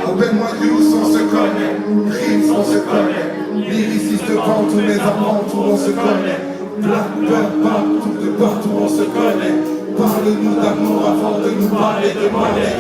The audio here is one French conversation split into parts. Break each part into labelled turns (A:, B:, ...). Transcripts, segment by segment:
A: Appelle-moi Youss, on se connaît. Rims, on se connaît. Lyriciste devant tous mes amants, tout on se connaît. Black peur partout, de partout on se connaît. Parle-nous d'amour avant de nous parler de monnaie.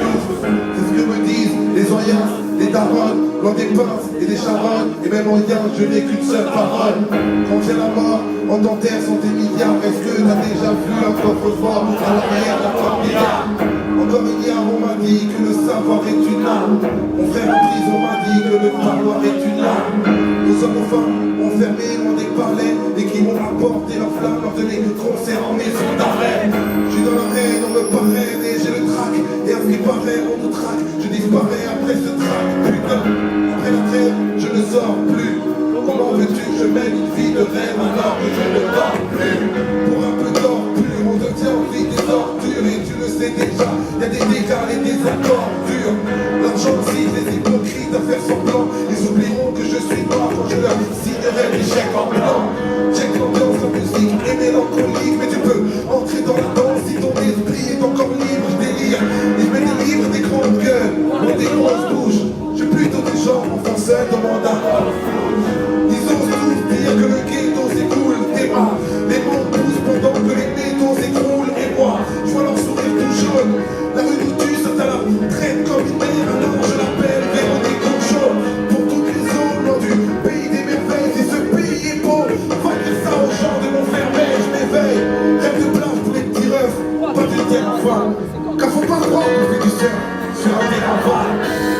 A: C'est ce que me disent les oyas, les darons, loin des pinces et des charognes. Et même en rien, je n'ai qu'une seule parole. Quand vient la mort, en dentaire sont des milliards. Est-ce que t'as déjà vu un coffre-fort à l'arrière d'un corbillard? Encore hier, on m'a dit que le savoir est une arme. Mon frère en prison m'a dit que le parloir est une arme. Nos hommes aux femmes enfermés loin des palais et qui m'ont apporté leur flamme lors de mes concerts en maison d'arrêt. Je suis dans l'arène, on me parraine et j'ai le trac. Et à ce qui paraît, on nous traque. Je disparais après ce trac. Putain, après la trêve, je ne sors plus. Comment veux-tu que je mène une vie de rêve alors que je ne dors plus? Pour un peu d'or plus, on devient envie des ordures. Et tu le sais déjà, y a des dégâts et des accords durs. L'argent aussi, les hypocrites à faire semblant. Ils oublieront que je suis noir quand je leur signerai des chèques en blanc. Check l'ambiance, la musique est mélancolique. Mais tu peux entrer dans la danse si ton esprit est encore libre. Je délire, et je me délivre des grandes gueules, des grosses bouches. Je suis plutôt des gens enfin seuls dans mon art. Ils osent tous dire que le ghetto s'écoule, des bras. Les mondes poussent pendant que les métaux s'écroulent. Et moi, je vois leur sourire tout jaune. La rue nous tue, ça la traite comme une mère. Alors je l'appelle Véronique Concho. Pour toutes les zones loin du pays des merveilles. Si ce pays est beau, va dire ça aux gens de Montfermeil. Je m'éveille, rêve de plage pour les petits refs. Pas du terre en voile. Car faut pas croire qu'on fait du surf sur un terrain voile.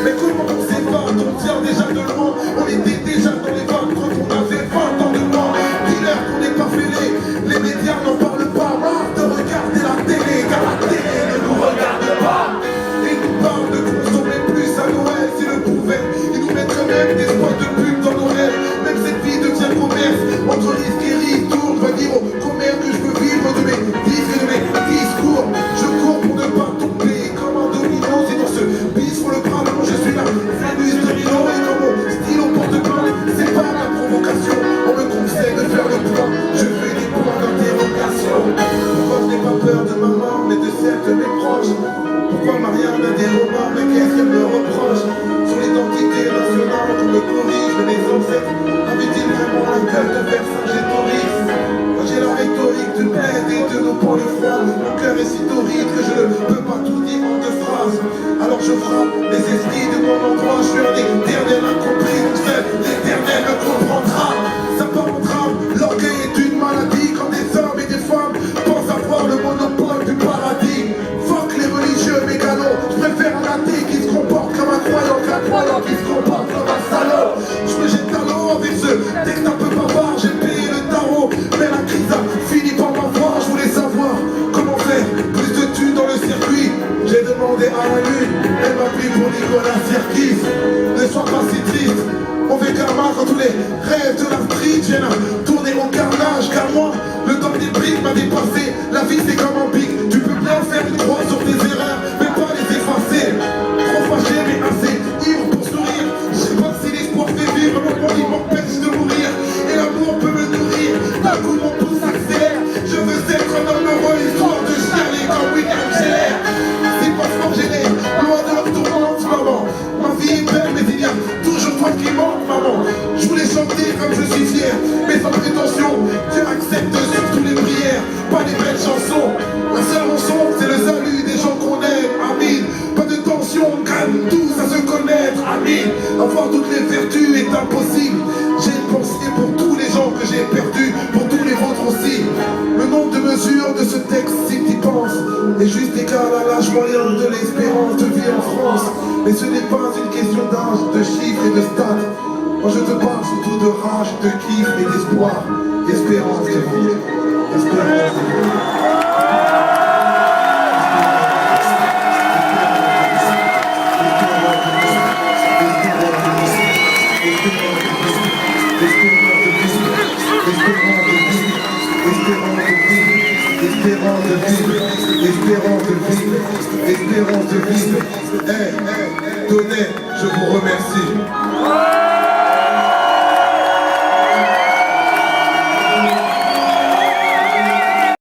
A: Mais comment on s'évade, on tient déjà de loin. On était déjà dans les vagues quand on avait 20 ans de moins. Dis-leur qu'on n'est pas fêlés, les médias n'en parlent pas. Marre de regarder la télé, car la télé ne nous regarde pas. Et nous parlent de consommer plus à Noël s'ils le pouvaient. Ils nous mettraient même des spots de pub dans nos rêves. Même cette vie devient commerce. Entre risque et risque, tourne, va dire au commerce que je veux vivre de mes disques et de mes discours. Je cours pour ne pas tomber comme un domino. Si dans ce bis pour le bras long, je suis là. Vénus de Milo et dans mon stylo porte-plainte. C'est pas la provocation, on me conseille de faire le point. Je fais des points d'interrogation. Pourquoi je n'ai pas peur de ma mort, mais de celle de mes proches? Pourquoi Marianne a des remords, mais qu'est-ce qu'elle me reproche? Sur l'identité nationale qu'on me corrige, mais mes ancêtres avaient-ils vraiment la gueule de Vercingétorix? Moi j'ai la rhétorique d'une plaide et de nos points de froid. Mon cœur est si torride que je ne peux pas tout dire en deux phrases. Alors je frappe les esprits de mon endroit. Je suis un éternel incompris, donc seul l'éternel me comprendra. Ça part en drame, l'orgueil est une maladie. Quand des hommes et des femmes pensent avoir le monopole du paradis. Fuck les religieux mégalos, je préfère un athée qui se comporte comme un croyant qu'un croyant qui se comporte comme un salaud. Je me jette à l'eau avec ce texte un peu bavard. J'ai payé le tarot, mais la crise a fini par m'avoir. Je voulais savoir comment faire plus de thunes dans le circuit. J'ai demandé à la lune, elle m'a pris pour Nicolas Sirkis. Ne sois pas si triste, on fait karma quand tous les rêves de la street viennent tourner mon carnage. Car moi, le temps des briques m'a dépassé. La vie c'est comme un pic, tu peux bien faire une croix sur tes erreurs, mais pas les effacer. Trop fâché mais assez ivre pour sourire. Je sais pas si l'espoir fait vivre, mon monde il m'empêche de mourir. Et l'amour peut me nourrir, d'un coup mon pouce s'accélère. Je veux être un homme heureux, histoire de chialer comme William Scheller. C'est pas ce que j'ai l'air, loin de leur tourmente, maman. Ma vie est belle, mais il y a toujours toi qui manque, maman. Je voulais chanter comme je suis fier, mais sans prétention. Dieu accepte surtout les prières, pas les belles chansons. La seule rançon, c'est le salut des gens qu'on aime, amin. Pas de tension, calme tous à se connaître, amin. Avoir toutes les vertus est impossible. J'ai une pensée pour tous les gens que j'ai perdus, pour tous les vôtres aussi. Le nombre de mesures de ce texte, si tu y penses, est juste égal à l'âge moyen de l'espérance de vie en France. Mais ce n'est pas une question d'âge, de chiffres et de stats. Moi je te parle surtout de rage, de kiff et d'espoir, d'espérance de vie. Espérance de vie. Espérance de vie, espérance de vie. Donnez, je vous remets.